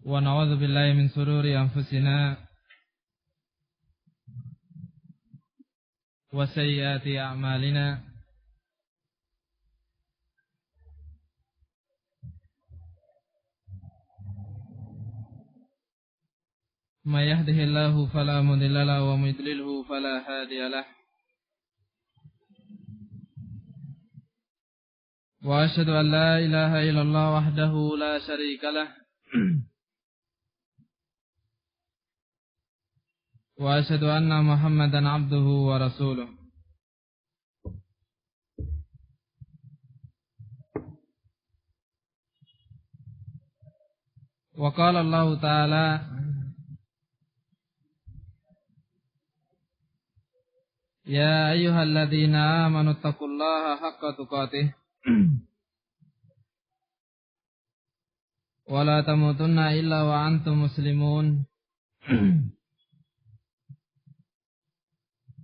wa na'udzu billahi min shururi anfusina wa sayyiati a'malina. May yahdihillahu fala mudilla lahu wa may yudlilhu fala hadiya lahu. Wa asyhadu an la ilaha illallah wahdahu la syarika lah. Wa asyhadu anna Muhammadan abduhu wa rasuluh. Wa qala Allah ta'ala ya ayyuhalladzina amanu taqullaha haqqa tuqatih wa la tamutunna illa wa antum muslimun.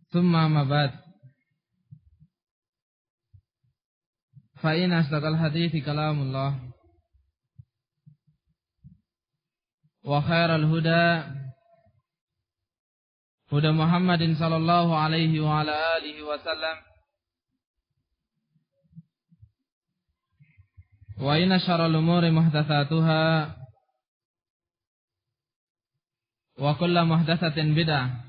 Tsumma ma ba'd. Fa in asdaqal hadithi kalamullah wa khairal huda huda Muhammadin sallallahu alaihi wa ala alihi wa sallam. Wa inna syarral umuri muhdatsatuha wa kullu muhdatsatin bid'ah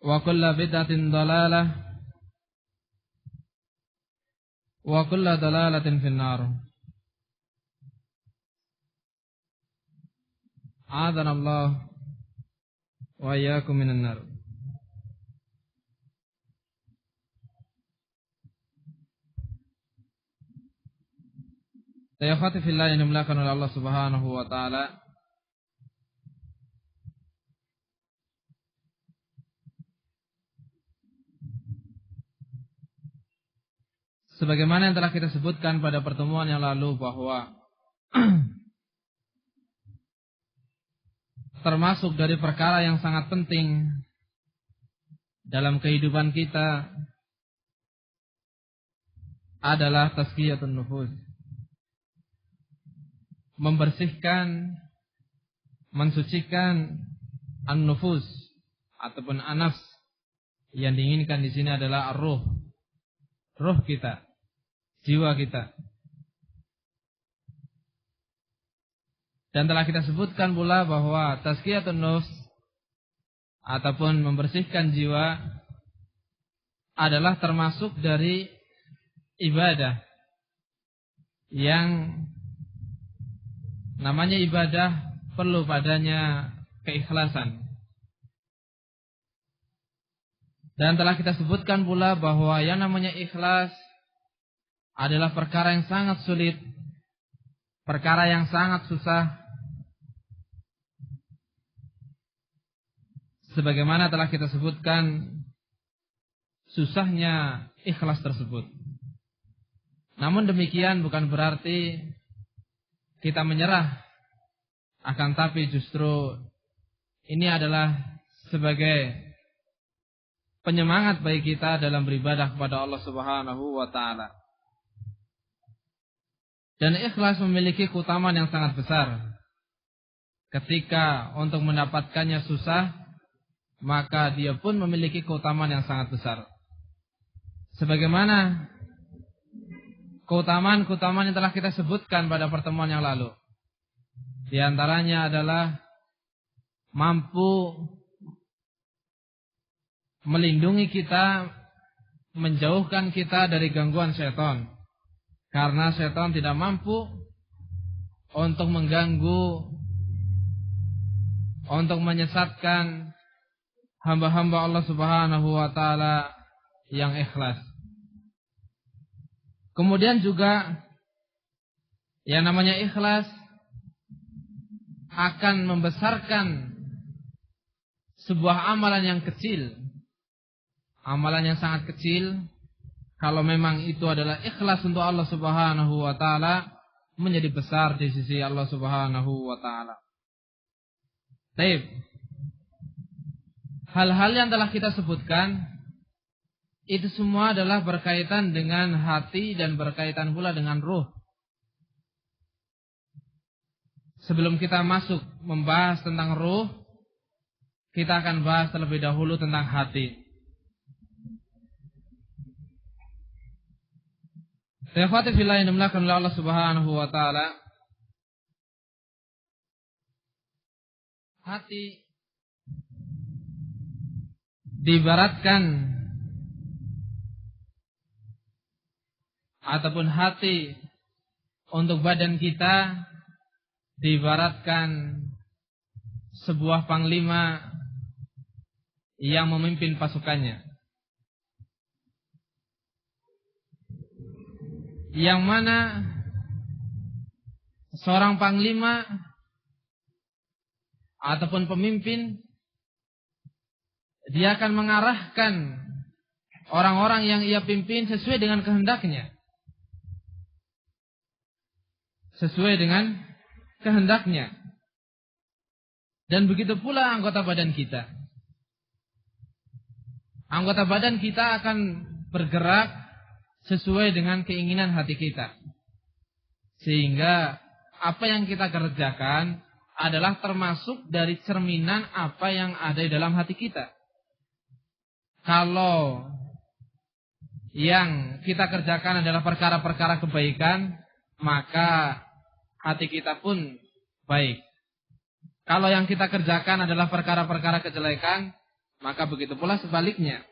wa kullu bid'atin dhalalah wa kullu dhalalatin finnar. A'adana Allah wa iyyakum minan nar. Tayyafati fillah yang dimulakan oleh Allah Subhanahu wa taala. Sebagaimana yang telah kita sebutkan pada pertemuan yang lalu bahwa termasuk dari perkara yang sangat penting dalam kehidupan kita adalah tazkiyatun nufus. Membersihkan, mensucikan an-nufus ataupun an-nafs. Yang diinginkan di sini adalah ar-ruh. Ruh kita, jiwa kita. Dan telah kita sebutkan pula bahwa tazkiyatun nufs ataupun membersihkan jiwa adalah termasuk dari ibadah yang namanya ibadah perlu padanya keikhlasan. Dan telah kita sebutkan pula bahwa yang namanya ikhlas adalah perkara yang sangat sulit, perkara yang sangat susah. Sebagaimana telah kita sebutkan susahnya ikhlas tersebut. Namun demikian bukan berarti kita menyerah. Akan tapi justru ini adalah sebagai penyemangat bagi kita dalam beribadah kepada Allah Subhanahu wa taala. Dan ikhlas memiliki keutamaan yang sangat besar. Ketika untuk mendapatkannya susah, maka dia pun memiliki keutamaan yang sangat besar. Sebagaimana keutamaan-keutamaan yang telah kita sebutkan pada pertemuan yang lalu. Di antaranya adalah mampu melindungi kita, menjauhkan kita dari gangguan setan. Karena setan tidak mampu untuk mengganggu, untuk menyesatkan hamba-hamba Allah Subhanahu wa taala yang ikhlas. Kemudian juga yang namanya ikhlas akan membesarkan sebuah amalan yang kecil. Amalan yang sangat kecil, kalau memang itu adalah ikhlas untuk Allah Subhanahu wa taala, menjadi besar di sisi Allah Subhanahu wa taala. Baik. Hal-hal yang telah kita sebutkan itu semua adalah berkaitan dengan hati dan berkaitan pula dengan ruh. sebelum kita masuk membahas tentang ruh, kita akan bahas terlebih dahulu tentang hati. Ikhwati fillah yang dimuliakan oleh Allah Subhanahu wa taala. Hati diibaratkan ataupun hati untuk badan kita diibaratkan sebuah panglima yang memimpin pasukannya, yang mana seorang panglima ataupun pemimpin, dia akan mengarahkan orang-orang yang ia pimpin sesuai dengan kehendaknya. Sesuai dengan kehendaknya. Dan begitu pula anggota badan kita. Anggota badan kita akan bergerak sesuai dengan keinginan hati kita. Sehingga apa yang kita kerjakan adalah termasuk dari cerminan apa yang ada di dalam hati kita. Kalau yang kita kerjakan adalah perkara-perkara kebaikan, maka hati kita pun baik. Kalau yang kita kerjakan adalah perkara-perkara kejelekan, maka begitu pula sebaliknya.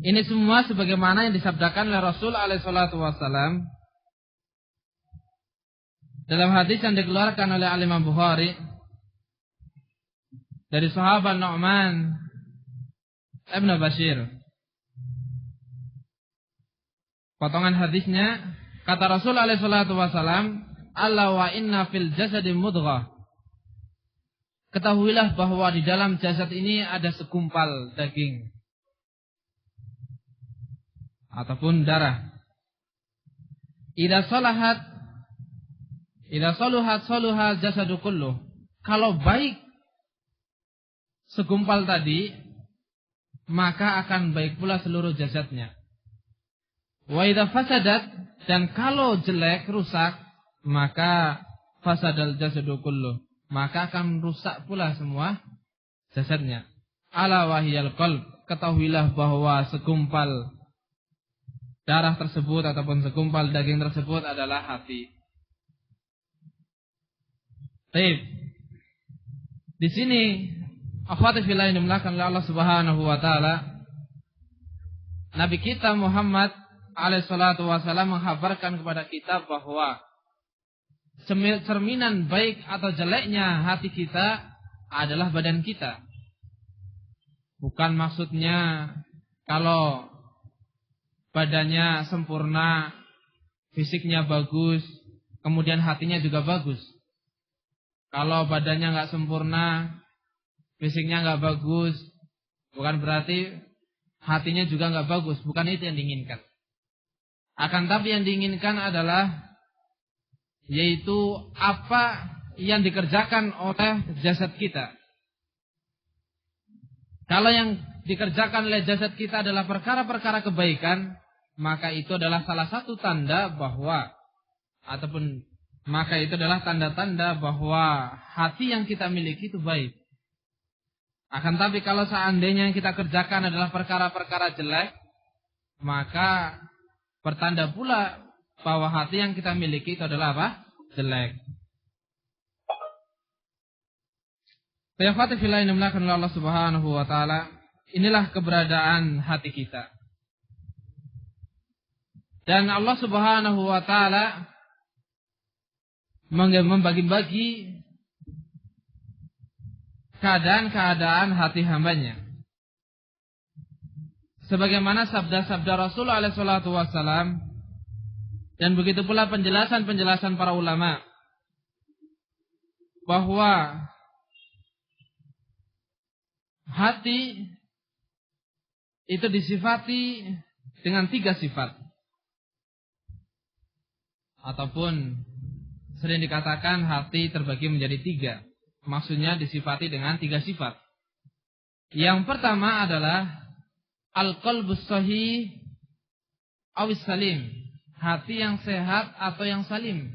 Ini semua sebagaimana yang disabdakan oleh Rasul alaihissalatu wassalam dalam hadis yang dikeluarkan oleh Al-Imam Bukhari dari sahabat Nu'man Ibn Bashir. Potongan hadisnya, kata Rasul alaihissalatu wassalam, "Alla wa inna fil jasadi mudghah." Ketahuilah bahwa di dalam jasad ini ada segumpal daging ataupun darah. Idza saluhat saluha jasadu kulluh. Kalau baik segumpal tadi, maka akan baik pula seluruh jasadnya. Wa idza fasadat, dan kalau jelek, rusak, maka fasadal jasadu kulluh, maka akan rusak pula semua jasadnya. Ala wahiyal qalb, ketahuilah bahwa segumpal darah tersebut ataupun segumpal daging tersebut adalah hati. Baik. Di sini akhwati fillah yang dimuliakan oleh Allah Subhanahu wa taala, Nabi kita Muhammad alaihi salatu wasallam menghabarkan kepada kita bahwa cerminan baik atau jeleknya hati kita adalah badan kita. Bukan maksudnya kalau badannya sempurna, fisiknya bagus, kemudian hatinya juga bagus. Kalau badannya nggak sempurna, fisiknya nggak bagus, bukan berarti hatinya juga nggak bagus. Bukan itu yang diinginkan. Akan tapi yang diinginkan adalah yaitu apa yang dikerjakan oleh jasad kita. Kalau yang dikerjakan oleh jasad kita adalah perkara-perkara kebaikan, maka itu adalah salah satu tanda bahwa maka itu adalah tanda-tanda bahwa hati yang kita miliki itu baik. Akan tapi kalau seandainya yang kita kerjakan adalah perkara-perkara jelek, maka pertanda pula bahwa hati yang kita miliki itu adalah apa? Jelek. Ikhwati fillah yang dimuliakan oleh Allah Subhanahu wa taala, inilah keberadaan hati kita. Dan Allah Subhanahu wa taala membagi-bagi keadaan-keadaan hati hambanya. Sebagaimana sabda-sabda Rasul alaihi salatu wassalam, dan begitu pula penjelasan-penjelasan para ulama, bahwa hati itu disifati dengan 3 sifat. Ataupun sering dikatakan hati terbagi menjadi 3. Maksudnya disifati dengan 3 sifat. Yang pertama adalah al-qalbus sahih awis salim. Hati yang sehat atau yang salim,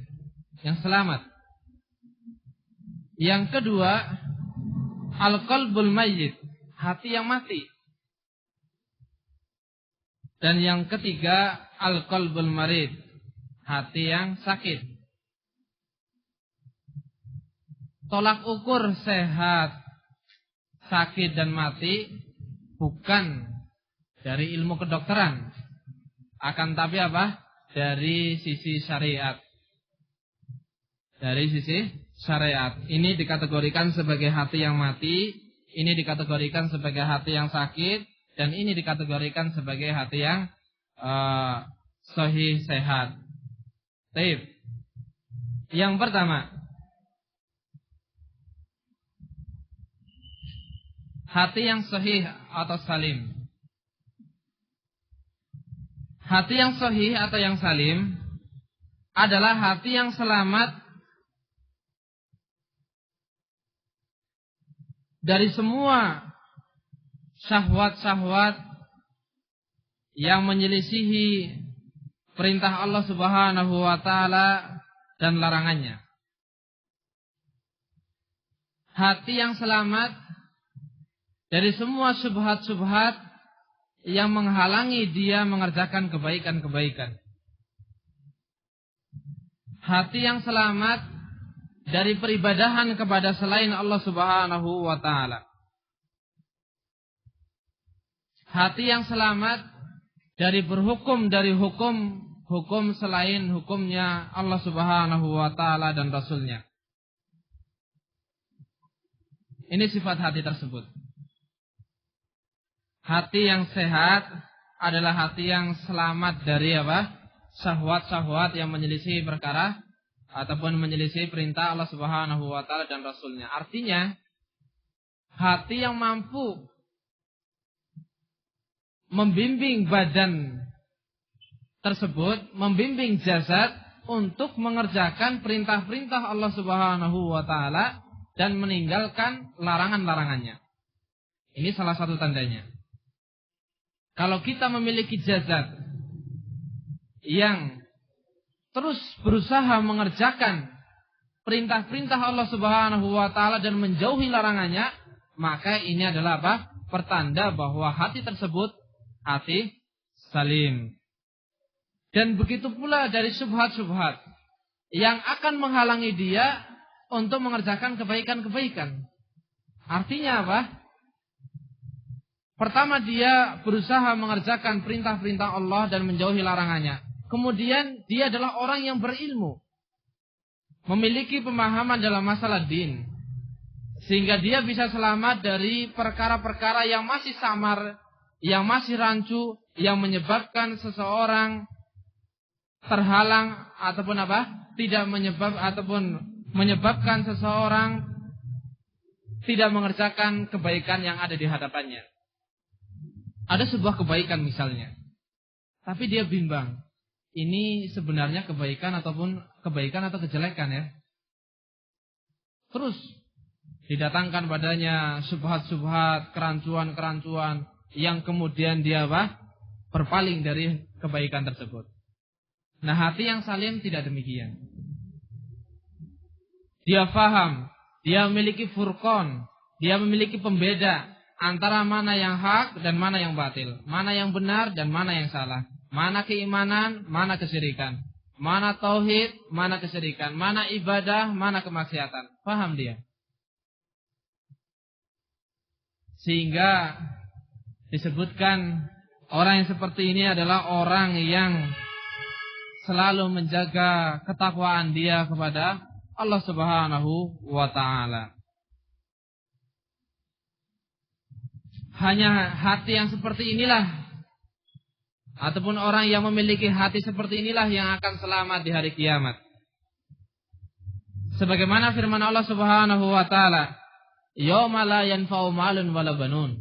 yang selamat. Yang kedua, al-qalbul mayyit, hati yang mati. Dan yang ketiga, al-qalbul marid, hati yang sakit. Tolak ukur sehat, sakit dan mati bukan dari ilmu kedokteran, akan tapi apa? Dari sisi syariat. Dari sisi syariat. Ini dikategorikan sebagai hati yang mati, ini dikategorikan sebagai hati yang sakit, dan ini dikategorikan sebagai hati yang sahih sehat. Baik. Yang pertama, hati yang sahih atau salim. Hati yang sahih atau yang salim adalah hati yang selamat dari semua syahwat-syahwat yang menyelisihi perintah Allah Subhanahu wa taala dan larangannya. Hati yang selamat dari semua syubhat-syubhat yang menghalangi dia mengerjakan kebaikan-kebaikan. Hati yang selamat dari peribadahan kepada selain Allah Subhanahu wa taala. Hati yang selamat dari berhukum dari hukum selain hukumnya Allah Subhanahu wa taala dan Rasulnya. Ini sifat hati tersebut. Hati yang sehat adalah hati yang selamat dari apa? Syahwat-syahwat yang menyelisih perkara ataupun menyelisih perintah Allah Subhanahu wa taala dan Rasulnya. Artinya, hati yang mampu membimbing badan tersebut, membimbing jasad untuk mengerjakan perintah-perintah Allah Subhanahu wa taala dan meninggalkan larangan-larangannya. Ini salah satu tandanya. Kalau kita memiliki jasad yang terus berusaha mengerjakan perintah-perintah Allah Subhanahu wa taala dan menjauhi larangannya, maka ini adalah apa? Pertanda bahwa hati tersebut hati salim. Dan begitu pula dari syubhat-syubhat yang akan menghalangi dia untuk mengerjakan kebaikan-kebaikan. Artinya apa? Pertama, dia berusaha mengerjakan perintah-perintah Allah dan menjauhi larangannya. Kemudian dia adalah orang yang berilmu, memiliki pemahaman dalam masalah din, sehingga dia bisa selamat dari perkara-perkara yang masih samar, yang masih rancu, yang menyebabkan seseorang terhalang ataupun apa? Tidak menyebabkan seseorang tidak mengerjakan kebaikan yang ada di hadapannya. Ada sebuah kebaikan misalnya, tapi dia bimbang. Ini sebenarnya kebaikan atau kejelekan ya. Terus didatangkan padanya subhat-subhat, kerancuan-kerancuan yang kemudian dia apa? Berpaling dari kebaikan tersebut. Nah, hati yang salim tidak demikian. Dia faham, dia memiliki furqan, dia memiliki pembeda antara mana yang hak dan mana yang batil, mana yang benar dan mana yang salah. Mana keimanan, mana kesyirikan. Mana tauhid, mana kesyirikan. Mana ibadah, mana kemaksiatan. Paham dia. Sehingga disebutkan orang yang seperti ini adalah orang yang selalu menjaga ketakwaan dia kepada Allah Subhanahu wa taala. Hanya hati yang seperti inilah, ataupun orang yang memiliki hati seperti inilah yang akan selamat di hari kiamat. Sebagaimana firman Allah Subhanahu wa taala, "Yauma la yanfa'u malun wala banun."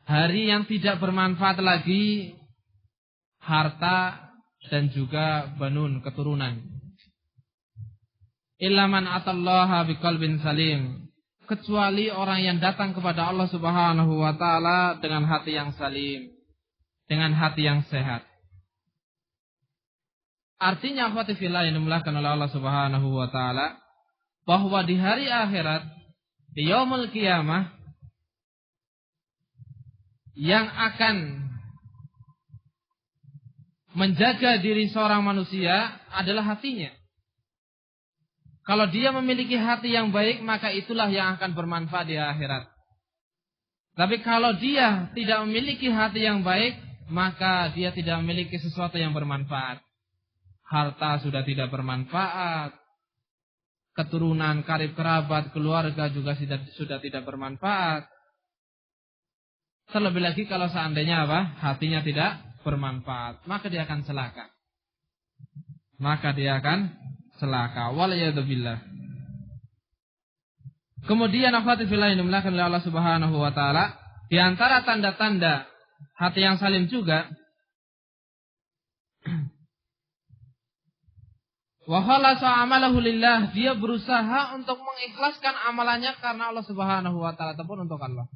Hari yang tidak bermanfaat lagi harta dan juga banun, keturunan. Illa man atallaha biqalbin salim. Kecuali orang yang datang kepada Allah Subhanahu wa taala dengan hati yang salim, dengan hati yang sehat. Artinya akhwati fillah yang dimuliakan oleh Allah Subhanahu wa taala, bahwa di hari akhirat, di yaumul qiyamah, yang akan menjaga diri seorang manusia adalah hatinya. Kalau dia memiliki hati yang baik, maka itulah yang akan bermanfaat di akhirat. Tapi kalau dia tidak memiliki hati yang baik, maka dia tidak memiliki sesuatu yang bermanfaat. Harta sudah tidak bermanfaat, keturunan, karib kerabat, keluarga juga sudah tidak bermanfaat. Terlebih lagi kalau seandainya hatinya tidak bermanfaat, maka dia akan celaka. Waliyadzubillah. Kemudian akhwati fillah yang dimuliakan oleh Allah Subhanahu wa taala, di antara tanda-tanda hati yang salim juga, wa khalasa amalahu lillah, dia berusaha untuk mengikhlaskan amalannya karena Allah Subhanahu wa taala ataupun untuk Allah.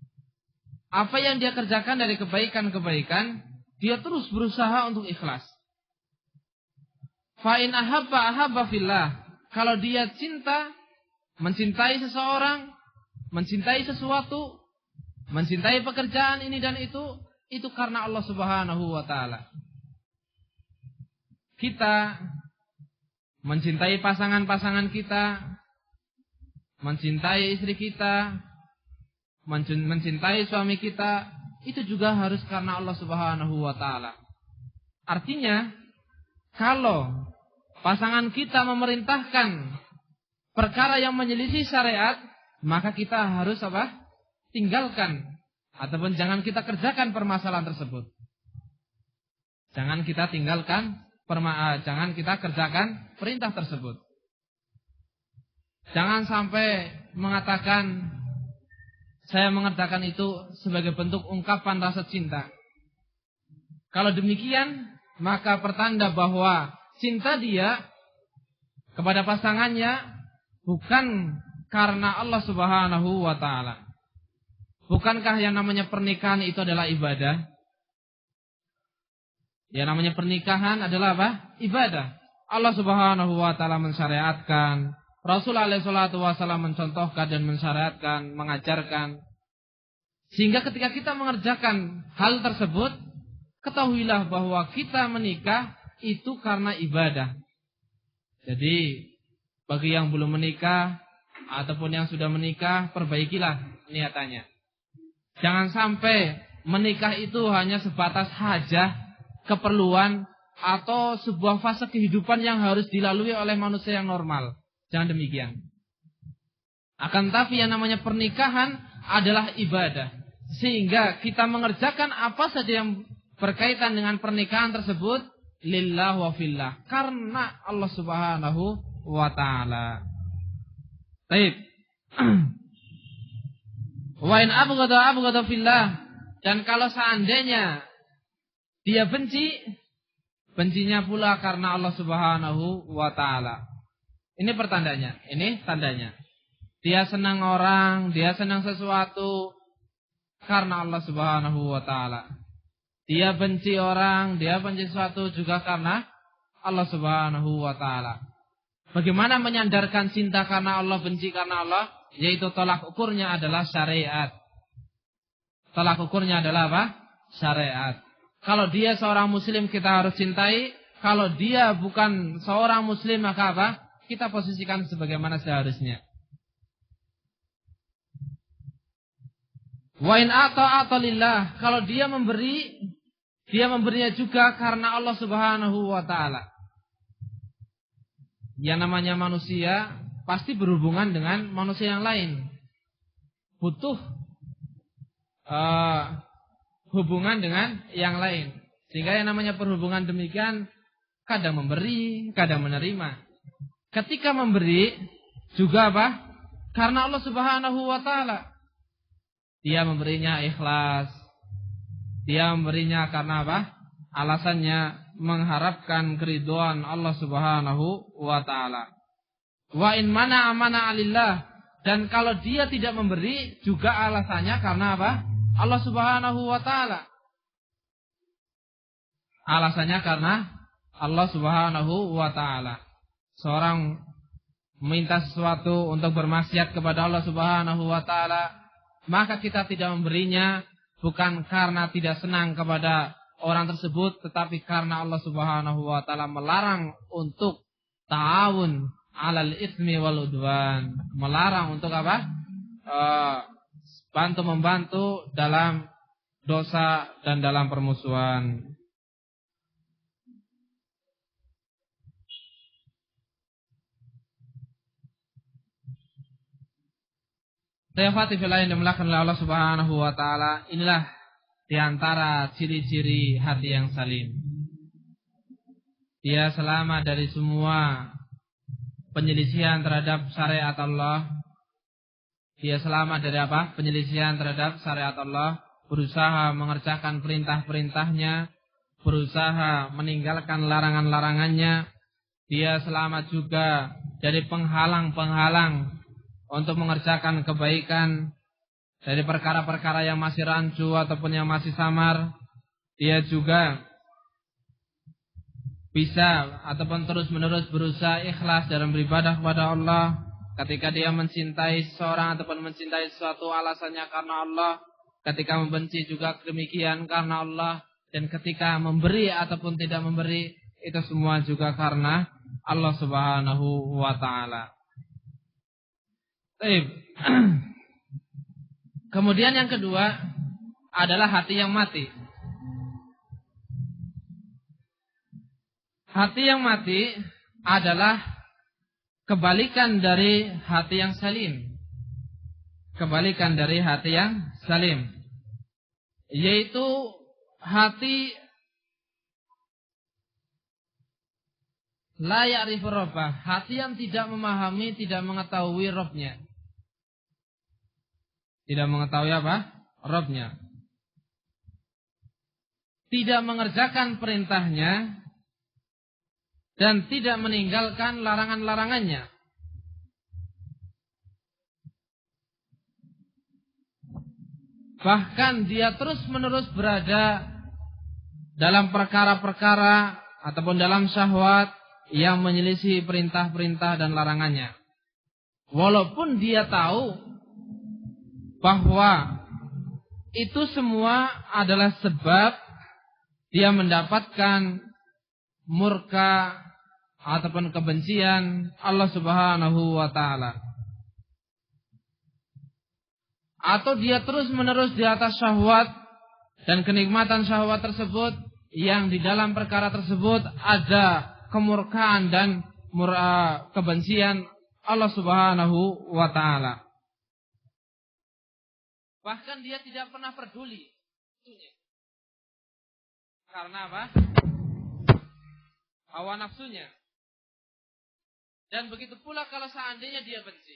Apa yang dia kerjakan dari kebaikan-kebaikan, dia terus berusaha untuk ikhlas. Fa in ahabba fillah, kalau dia mencintai seseorang, mencintai sesuatu, mencintai pekerjaan ini dan itu karena Allah Subhanahu wa taala. Kita mencintai pasangan-pasangan kita, mencintai istri kita, mencintai suami kita, itu juga harus karena Allah Subhanahu wa taala. Artinya, kalau pasangan kita memerintahkan perkara yang menyelisih syariat, maka kita harus tinggalkan ataupun jangan kita kerjakan permasalahan tersebut. Jangan kita kerjakan perintah tersebut. Jangan sampai mengatakan saya mengerjakan itu sebagai bentuk ungkapan rasa cinta. Kalau demikian, maka pertanda bahwa cinta dia kepada pasangannya bukan karena Allah Subhanahu wa taala. Bukankah yang namanya pernikahan itu adalah ibadah? Yang namanya pernikahan adalah ibadah. Allah Subhanahu wa taala mensyariatkan, Rasul alaihi salatu wasallam mencontohkan dan mensyariatkan, mengajarkan. Sehingga ketika kita mengerjakan hal tersebut, ketahuilah bahwa kita menikah itu karena ibadah. Jadi bagi yang belum menikah ataupun yang sudah menikah, perbaikilah niatannya. Jangan sampai menikah itu hanya sebatas hajah, keperluan, atau sebuah fase kehidupan yang harus dilalui oleh manusia yang normal. Jangan demikian. Akan tapi yang namanya pernikahan adalah ibadah. Sehingga kita mengerjakan apa saja yang berkaitan dengan pernikahan tersebut lillah wa fillah, karena Allah Subhanahu wa taala. Baik. Wa in abghada fillah, dan kalau seandainya dia bencinya pula karena Allah Subhanahu wa taala. Ini pertandanya, ini tandanya. Dia senang orang, dia senang sesuatu karena Allah Subhanahu wa taala. Dia benci orang, dia benci sesuatu juga karena Allah Subhanahu wa taala. Bagaimana menyandarkan cinta karena Allah, benci karena Allah? Yaitu tolak ukurnya adalah syariat. Tolak ukurnya adalah syariat. Kalau dia seorang muslim kita harus cintai. Kalau dia bukan seorang muslim maka kita posisikan sebagaimana seharusnya. Wa in ata lillah, kalau dia memberinya juga karena Allah Subhanahu wa taala. Yang namanya manusia pasti berhubungan dengan manusia yang lain. Butuh hubungan dengan yang lain. Sehingga yang namanya perhubungan demikian kadang memberi, kadang menerima. Ketika memberi juga karena Allah Subhanahu wa taala. Dia memberinya ikhlas. Dia memberinya karena alasannya mengharapkan keridhaan Allah Subhanahu wa taala. Wa in mana amana alillah, dan kalau dia tidak memberi juga alasannya karena Allah Subhanahu wa taala. Alasannya karena Allah Subhanahu wa taala. Seorang meminta sesuatu, untuk bermaksiat kepada Allah Subhanahu wa taala, maka kita tidak memberinya bukan karena tidak senang kepada orang tersebut, tetapi karena Allah Subhanahu wa taala melarang untuk ta'awun 'alal itsmi wal udwan. Melarang untuk apa? Bantu-membantu dalam dosa dan dalam permusuhan. Sayafati filain dimulakan oleh Allah Subhanahu wa taala, inilah diantara ciri-ciri hati yang salim. Dia selamat dari semua penyelisihan terhadap syariat Allah. Dia selamat dari apa? Penyelisihan terhadap syariat Allah, berusaha mengerjakan perintah-perintahnya, berusaha meninggalkan larangan-larangannya. Dia selamat juga dari penghalang-penghalang untuk mengerjakan kebaikan, dari perkara-perkara yang masih rancu ataupun yang masih samar. Dia juga bisa ataupun terus-menerus berusaha ikhlas dalam beribadah kepada Allah. Ketika dia mencintai seseorang ataupun mencintai sesuatu, alasannya karena Allah. Ketika membenci juga demikian karena Allah. Dan ketika memberi ataupun tidak memberi, itu semua juga karena Allah Subhanahu wa ta'ala. Kemudian yang kedua adalah hati yang mati. Hati yang mati adalah kebalikan dari hati yang salim. Kebalikan dari hati yang salim, yaitu hati la ya'rifu rabbah, hati yang tidak memahami, tidak mengetahui Rabbnya. Tidak mengetahui apa? Rabbnya. Tidak mengerjakan perintahnya dan tidak meninggalkan larangan-larangannya. Bahkan dia terus-menerus berada dalam perkara-perkara ataupun dalam syahwat yang menyelisih perintah-perintah dan larangannya. Walaupun dia tahu bahwa itu semua adalah sebab dia mendapatkan murka ataupun kebencian Allah Subhanahu wa ta'ala. Atau dia terus-menerus di atas syahwat dan kenikmatan syahwat tersebut, yang di dalam perkara tersebut ada kemurkaan dan kebencian Allah Subhanahu wa ta'ala. Bahkan dia tidak pernah peduli. Karena apa? Hawa nafsunya. Dan begitu pula kalau seandainya dia benci.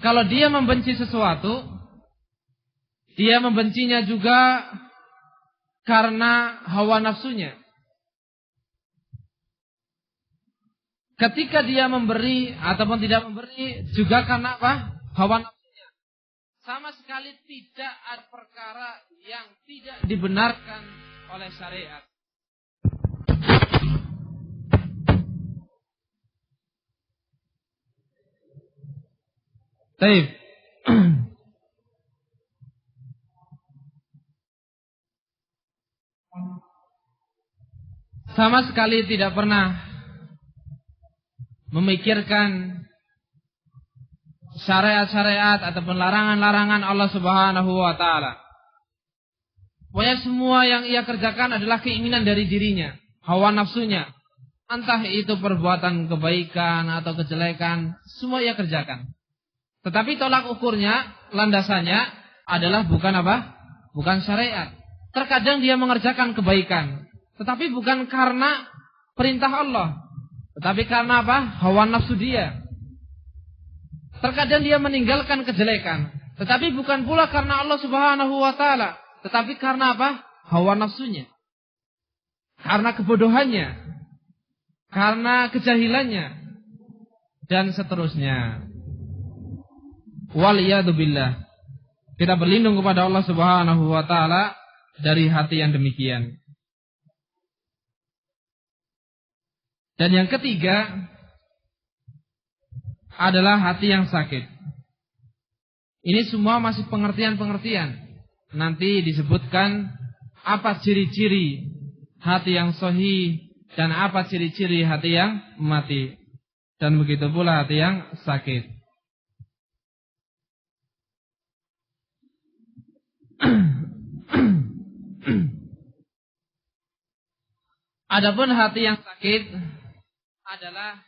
Kalau dia membenci sesuatu, dia membencinya juga karena hawa nafsunya. Ketika dia memberi ataupun tidak memberi juga karena apa? Hawa nafsunya. Sama sekali tidak ada perkara yang tidak dibenarkan oleh syariat. Baik. Sama sekali tidak pernah memikirkan syariat-syariat ataupun larangan-larangan Allah Subhanahu wa ta'ala. Pokoknya semua yang ia kerjakan adalah keinginan dari dirinya, hawa nafsunya. Entah itu perbuatan kebaikan atau kejelekan, semua ia kerjakan. Tetapi tolak ukurnya, landasannya adalah bukan apa? Bukan syariat. Terkadang dia mengerjakan kebaikan, tetapi bukan karena perintah Allah, tetapi karena apa? Hawa nafsu dia. Terkadang dia meninggalkan kejelekan, tetapi bukan pula karena Allah Subhanahu wa ta'ala, tetapi karena apa? Hawa nafsunya. Karena kebodohannya, karena kejahilannya, dan seterusnya. Waliyadu billah. Kita berlindung kepada Allah Subhanahu wa ta'ala dari hati yang demikian. Dan yang ketiga, adalah hati yang sakit. Ini semua masih pengertian-pengertian. Nanti disebutkan apa ciri-ciri hati yang sahih dan apa ciri-ciri hati yang mati. Dan begitu pula hati yang sakit. Adapun hati yang sakit adalah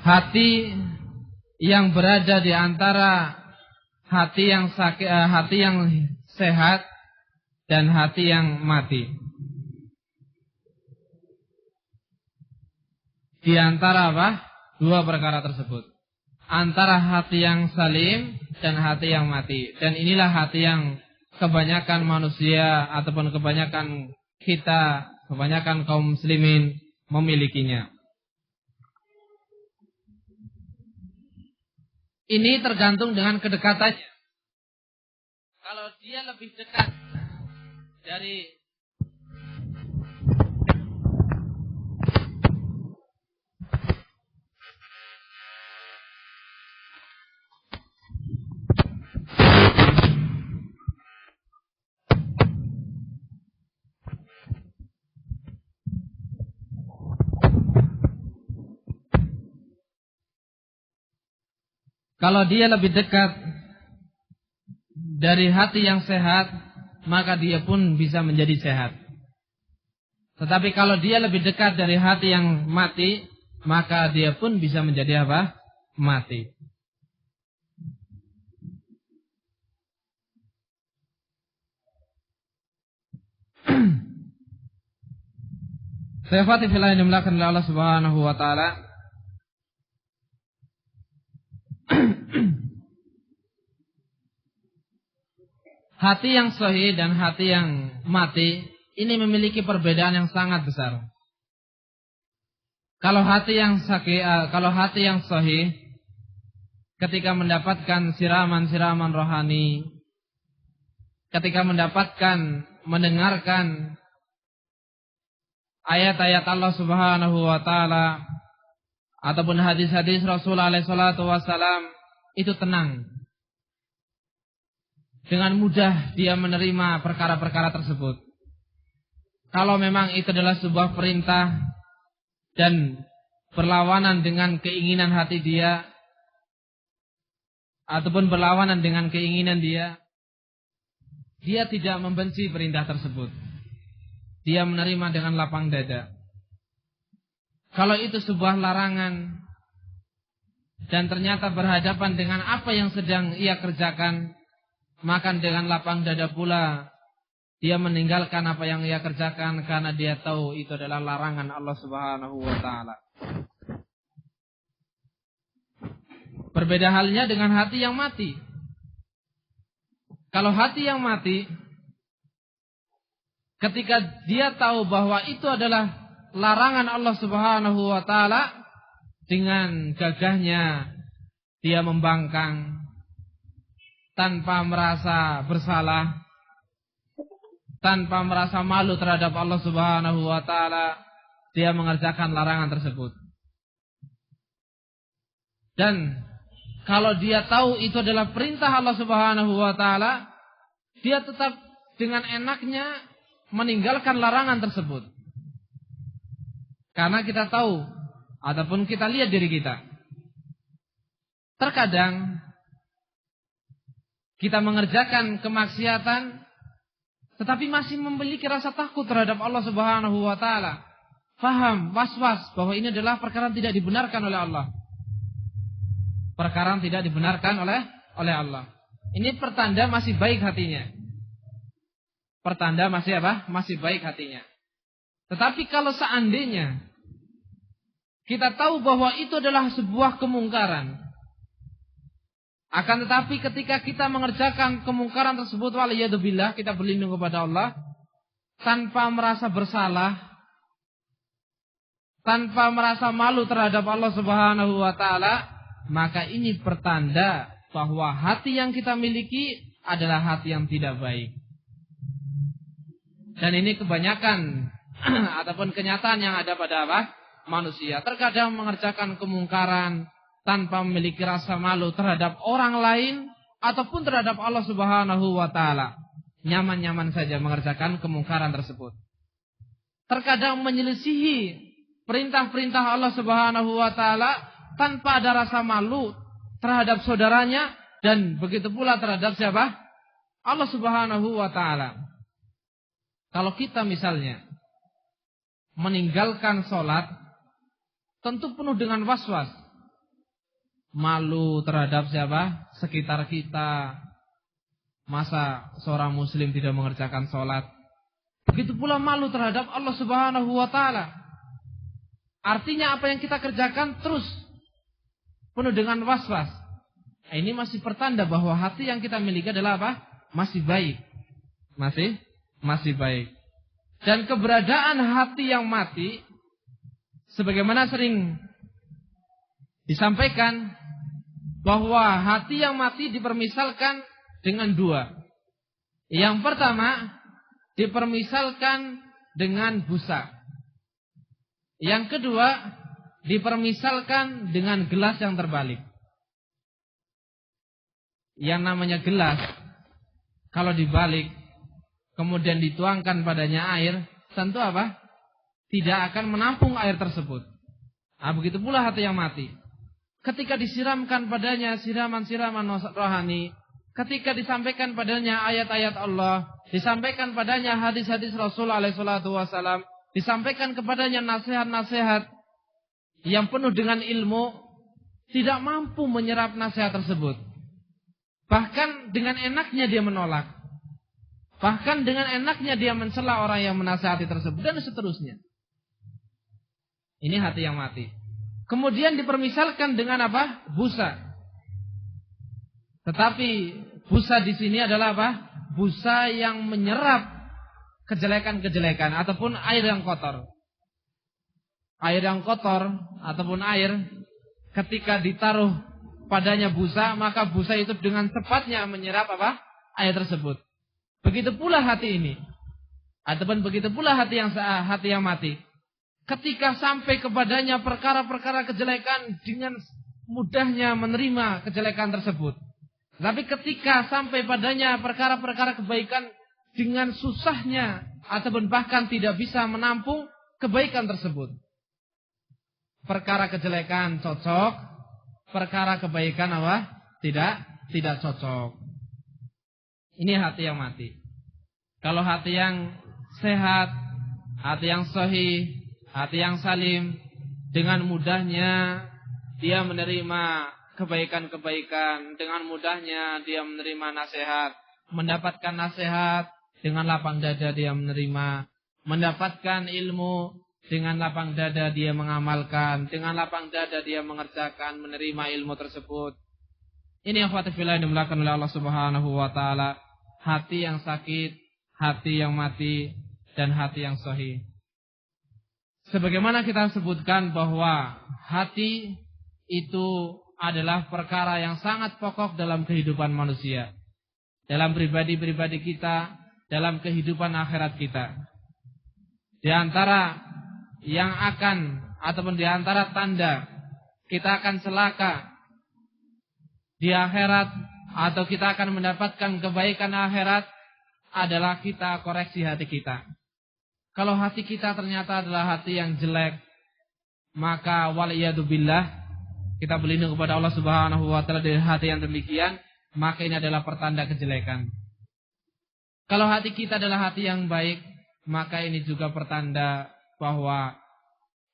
hati yang berada di antara hati yang sakit, hati yang sehat dan hati yang mati. Di antara apa? Dua perkara tersebut. Antara hati yang salim dan hati yang mati. Dan inilah hati yang kebanyakan manusia ataupun kebanyakan kita, kebanyakan kaum muslimin memilikinya. Ini tergantung dengan kedekatannya. Kalau dia lebih dekat dari kalau dia lebih dekat dari hati yang sehat, maka dia pun bisa menjadi sehat. Tetapi kalau dia lebih dekat dari hati yang mati, maka dia pun bisa menjadi apa? Mati. Sifat fillah yang dimulakan oleh Allah Subhanahu wa taala. Hati yang sahih dan hati yang mati ini memiliki perbedaan yang sangat besar. Kalau hati yang sahih ketika mendapatkan siraman-siraman rohani, ketika mendengarkan ayat-ayat Allah Subhanahu wa taala ataupun hadis-hadis Rasulullah SAW, itu tenang. Dengan mudah dia menerima perkara-perkara tersebut. Kalau memang itu adalah sebuah perintah dan berlawanan dengan keinginan hati dia, ataupun berlawanan dengan keinginan dia tidak membenci perintah tersebut. Dia menerima dengan lapang dada. Kalau itu sebuah larangan dan ternyata berhadapan dengan apa yang sedang ia kerjakan, maka dengan lapang dada pula dia meninggalkan apa yang ia kerjakan karena dia tahu itu adalah larangan Allah Subhanahu wa taala. Berbeda halnya dengan hati yang mati. Kalau hati yang mati, ketika dia tahu bahwa itu adalah larangan Allah Subhanahu wa taala, dengan gagahnya dia membangkang tanpa merasa bersalah, tanpa merasa malu terhadap Allah Subhanahu wa taala, dia mengerjakan larangan tersebut. Dan kalau dia tahu itu adalah perintah Allah Subhanahu wa taala, dia tetap dengan enaknya meninggalkan larangan tersebut. Karena kita tahu ataupun kita lihat diri kita. Terkadang kita mengerjakan kemaksiatan tetapi masih memiliki rasa takut terhadap Allah Subhanahu wa taala. Faham, was-was bahwa ini adalah perkara yang tidak dibenarkan oleh Allah. Perkara yang tidak dibenarkan oleh Allah. Ini pertanda masih baik hatinya. Pertanda masih apa? Masih baik hatinya. Tetapi kalau seandainya kita tahu bahwa itu adalah sebuah kemungkaran, akan tetapi ketika kita mengerjakan kemungkaran tersebut, waliyadzubillah, kita berlindung kepada Allah tanpa merasa bersalah, tanpa merasa malu terhadap Allah Subhanahu wa taala, maka ini pertanda bahwa hati yang kita miliki adalah hati yang tidak baik. Dan ini kebanyakan ataupun kenyataan yang ada pada apa? manusia. Terkadang mengerjakan kemungkaran tanpa memiliki rasa malu terhadap orang lain ataupun terhadap Allah Subhanahu wa taala. Nyaman-nyaman saja mengerjakan kemungkaran tersebut. Terkadang menyelisihi perintah-perintah Allah Subhanahu wa taala tanpa ada rasa malu terhadap saudaranya dan begitu pula terhadap siapa? Allah Subhanahu wa taala. Kalau kita misalnya meninggalkan sholat, tentu penuh dengan was-was. Malu terhadap siapa? Sekitar kita. Masa seorang muslim tidak mengerjakan sholat? Begitu pula malu terhadap Allah Subhanahu wa taala. Artinya apa yang kita kerjakan terus penuh dengan was-was. Nah, ini masih pertanda bahwa hati yang kita miliki adalah apa? Masih baik. Masih baik. Dan keberadaan hati yang mati, sebagaimana sering disampaikan, bahwa hati yang mati dipermisalkan dengan dua. Yang pertama, dipermisalkan dengan busa. Yang kedua, dipermisalkan dengan gelas yang terbalik. Yang namanya gelas, kalau dibalik, kemudian dituangkan padanya air, tentu apa? Tidak akan menampung air tersebut. Nah, begitu pula hati yang mati. Ketika disiramkan padanya siraman-siraman rohani, ketika disampaikan padanya ayat-ayat Allah, disampaikan padanya hadis-hadis Rasul alaihi salatu wasalam, disampaikan kepadanya nasihat-nasihat yang penuh dengan ilmu, tidak mampu menyerap nasihat tersebut. Bahkan dengan enaknya dia menolak. Bahkan dengan enaknya dia mencela orang yang menasihati tersebut dan seterusnya. Ini hati yang mati. Kemudian dipermisalkan dengan apa? Busa. Tetapi busa di sini adalah apa? Busa yang menyerap kejelekan-kejelekan ataupun air yang kotor. Air yang kotor ataupun air ketika ditaruh padanya busa, maka busa itu dengan cepatnya menyerap apa? Air tersebut. Begitu pula hati ini. Ataupun begitu pula hati yang mati. Ketika sampai kepadanya perkara-perkara kejelekan, dengan mudahnya menerima kejelekan tersebut. Tapi ketika sampai padanya perkara-perkara kebaikan, dengan susahnya ataupun bahkan tidak bisa menampung kebaikan tersebut. Perkara kejelekan cocok, perkara kebaikan apa? Tidak cocok. Ini hati yang mati. Kalau hati yang sehat, hati yang sahih, hati yang salim, dengan mudahnya dia menerima kebaikan-kebaikan, dengan mudahnya dia menerima nasihat, mendapatkan nasihat, dengan lapang dada dia menerima, mendapatkan ilmu, dengan lapang dada dia mengamalkan, dengan lapang dada dia mengerjakan, menerima ilmu tersebut. Ini yang fatihillah yang dimulakan oleh Allah Subhanahu wa taala. Hati yang sakit, hati yang mati, dan hati yang sahih. Sebagaimana kita sebutkan bahwa hati itu adalah perkara yang sangat pokok dalam kehidupan manusia. Dalam pribadi-pribadi kita, dalam kehidupan akhirat kita. Di antara yang akan, ataupun di antara tanda kita akan celaka di akhirat, atau kita akan mendapatkan kebaikan akhirat, adalah kita koreksi hati kita. Kalau hati kita ternyata adalah hati yang jelek, maka waliyadzubillah, kita berlindung kepada Allah Subhanahu wa taala dari hati yang demikian, maka ini adalah pertanda kejelekan. Kalau hati kita adalah hati yang baik, maka ini juga pertanda bahwa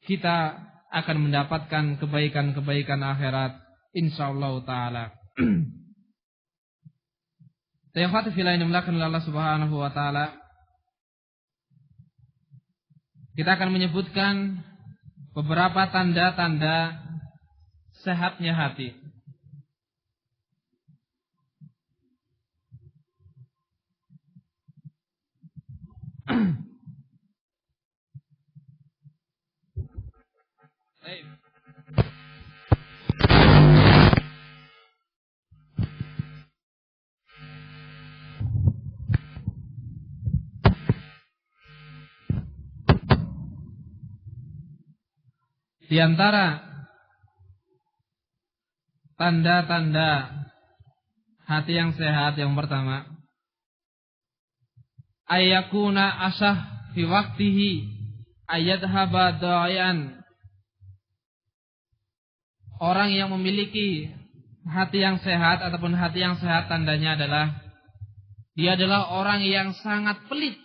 kita akan mendapatkan kebaikan-kebaikan akhirat insyaallah taala. Yang fatih filah ini melakukan Allah Subhanahu wa taala. Kita akan menyebutkan beberapa tanda-tanda sehatnya hati. Di antara tanda-tanda hati yang sehat yang pertama, ayyakuna asah fi waqtihi ayadhaba da'ian. Orang yang memiliki hati yang sehat ataupun hati yang sehat tandanya adalah dia adalah orang yang sangat pelit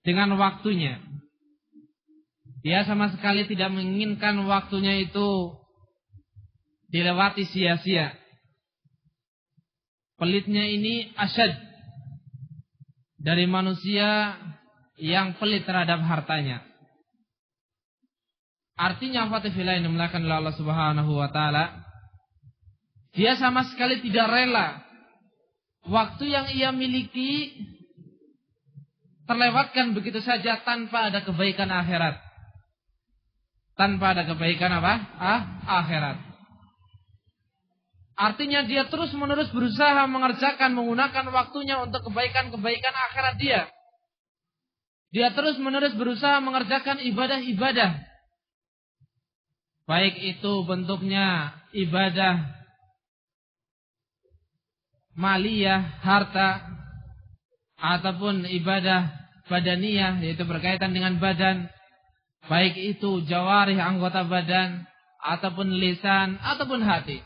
dengan waktunya. Dia sama sekali tidak menginginkan waktunya itu dilewati sia-sia. Pelitnya ini asyad dari manusia yang pelit terhadap hartanya. Artinya fatifillah yang dimulakan oleh Allah Subhanahu wa taala, dia sama sekali tidak rela waktu yang ia miliki terlewatkan begitu saja tanpa ada kebaikan akhirat. Tanpa ada kebaikan apa? Akhirat. Artinya dia terus-menerus berusaha mengerjakan, menggunakan waktunya untuk kebaikan-kebaikan akhirat dia. Dia terus-menerus berusaha mengerjakan ibadah-ibadah. Baik itu bentuknya ibadah maliyah, harta, ataupun ibadah badaniyah, yaitu berkaitan dengan badan. Baik itu jawarih, anggota badan, ataupun lisan, ataupun hati.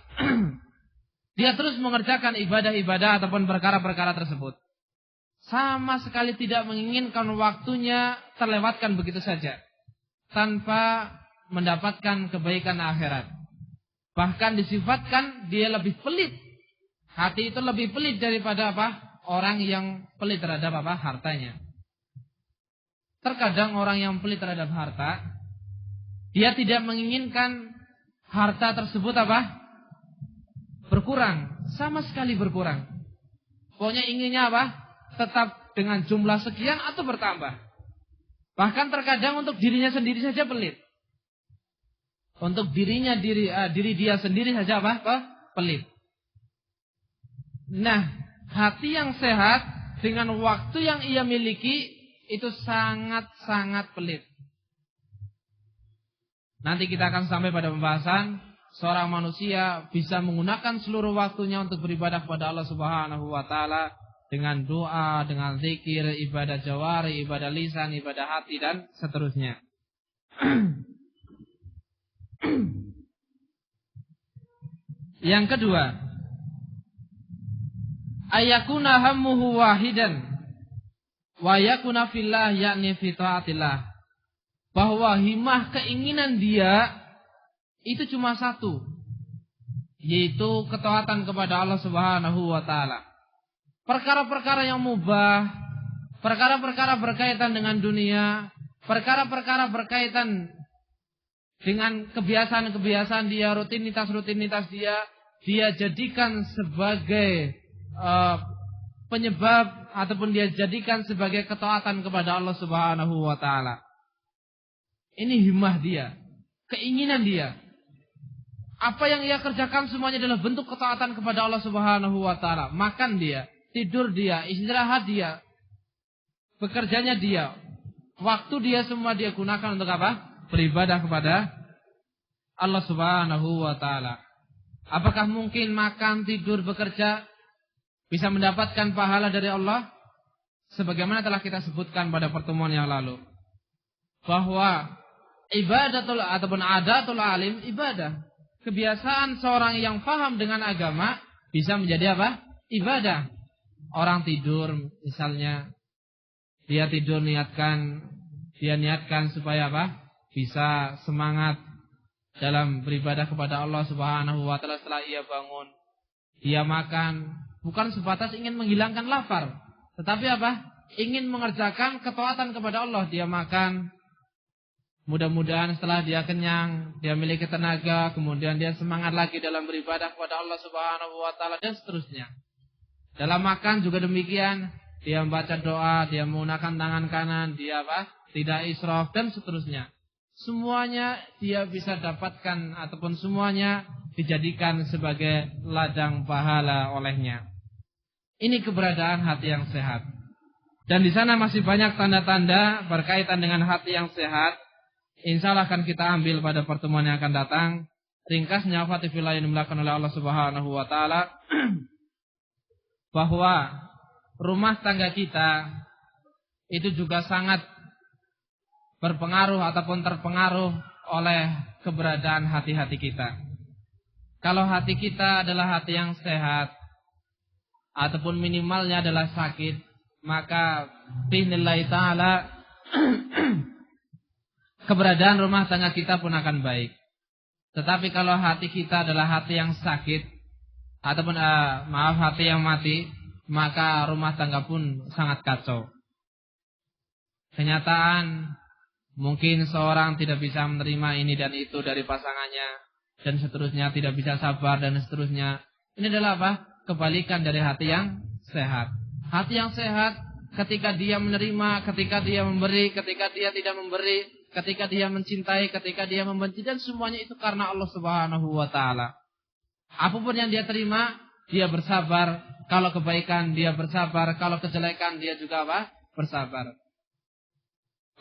Dia terus mengerjakan ibadah-ibadah ataupun perkara-perkara tersebut. Sama sekali tidak menginginkan waktunya terlewatkan begitu saja, tanpa mendapatkan kebaikan akhirat. Bahkan disifatkan dia lebih pelit. Hati itu lebih pelit daripada apa? Orang yang pelit terhadap apa? Hartanya. Terkadang orang yang pelit terhadap harta, dia tidak menginginkan harta tersebut apa? Berkurang, sama sekali berkurang. Pokoknya inginnya apa? Tetap dengan jumlah sekian atau bertambah. Bahkan terkadang untuk dirinya sendiri saja pelit. Untuk diri dia sendiri saja apa? Pelit. Nah, hati yang sehat dengan waktu yang ia miliki itu sangat-sangat pelit. Nanti kita akan sampai pada pembahasan seorang manusia bisa menggunakan seluruh waktunya untuk beribadah kepada Allah Subhanahu wa taala dengan doa, dengan zikir, ibadah jawari, ibadah lisan, ibadah hati dan seterusnya. Yang kedua, ayakuna hammuhu wahidan wa yakuna fillah, yakni fi taatillah. Bahwa himmah keinginan dia itu cuma satu, yaitu ketaatan kepada Allah Subhanahu wa taala. Perkara-perkara yang mubah, perkara-perkara berkaitan dengan dunia, perkara-perkara berkaitan dengan kebiasaan-kebiasaan dia, rutinitas-rutinitas dia jadikan sebagai penyebab ataupun dia jadikan sebagai ketaatan kepada Allah Subhanahu wa taala. Ini himmah dia, keinginan dia. Apa yang ia kerjakan semuanya adalah bentuk ketaatan kepada Allah Subhanahu wa taala. Makan dia, tidur dia, istirahat dia, bekerjanya dia, waktu dia semua dia gunakan untuk apa? Beribadah kepada Allah Subhanahu wa taala. Apakah mungkin makan, tidur, bekerja bisa mendapatkan pahala dari Allah? Sebagaimana telah kita sebutkan pada pertemuan yang lalu, bahwa ibadatul ataupun adatul alim ibadah. Kebiasaan seorang yang paham dengan agama bisa menjadi apa? Ibadah. Orang tidur misalnya, dia tidur dia niatkan supaya apa? Bisa semangat dalam beribadah kepada Allah Subhanahu wa taala setelah ia bangun. Dia makan bukan sebatas ingin menghilangkan lapar, tetapi apa? Ingin mengerjakan ketaatan kepada Allah. Dia makan, mudah-mudahan setelah dia kenyang, dia memiliki tenaga, kemudian dia semangat lagi dalam beribadah kepada Allah Subhanahu wa taala dan seterusnya. Dalam makan juga demikian, dia membaca doa, dia menggunakan tangan kanan, dia apa? Tidak israf dan seterusnya. Semuanya dia bisa dapatkan ataupun semuanya dijadikan sebagai ladang pahala olehnya. Ini keberadaan hati yang sehat. Dan di sana masih banyak tanda-tanda berkaitan dengan hati yang sehat insyaallah akan kita ambil pada pertemuan yang akan datang. Ringkasnya Fatifillah yang dimulakan oleh Allah Subhanahu wa taala bahwa rumah tangga kita itu juga sangat berpengaruh ataupun terpengaruh oleh keberadaan hati-hati kita. Kalau hati kita adalah hati yang sehat ataupun minimalnya adalah sakit, maka bi'idznillah ta'ala keberadaan rumah tangga kita pun akan baik. Tetapi kalau hati kita adalah hati yang sakit ataupun hati yang mati, maka rumah tangga pun sangat kacau. Kenyataan mungkin seorang tidak bisa menerima ini dan itu dari pasangannya dan seterusnya, tidak bisa sabar dan seterusnya. Ini adalah apa? Kebalikan dari hati yang sehat. Hati yang sehat ketika dia menerima, ketika dia memberi, ketika dia tidak memberi, ketika dia mencintai, ketika dia membenci, dan semuanya itu karena Allah Subhanahu wa taala. Apapun yang dia terima, dia bersabar. Kalau kebaikan dia bersabar, kalau kejelekan dia juga apa? Bersabar.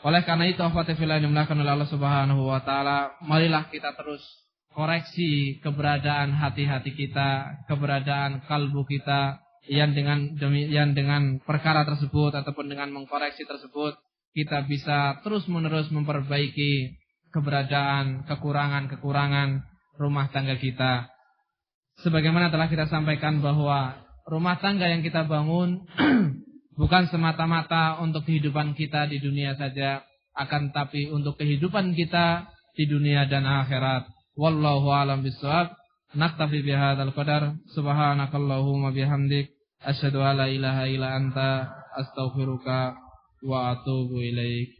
Oleh karena itu, akhwati fillah yang dimuliakan oleh Allah Subhanahu wa taala, marilah kita terus koreksi keberadaan hati-hati kita, keberadaan kalbu kita, yang dengan perkara tersebut ataupun dengan mengkoreksi tersebut kita bisa terus-menerus memperbaiki keberadaan kekurangan-kekurangan rumah tangga kita. Sebagaimana telah kita sampaikan bahwa rumah tangga yang kita bangun bukan semata-mata untuk kehidupan kita di dunia saja, akan tapi untuk kehidupan kita di dunia dan akhirat. Wallahu a'lam bishawab. Naktafi bihadzal qadar. Subhanakallahumma bihamdik asyhadu an la ilaha illa anta astaghfiruka wa atubu ilaik.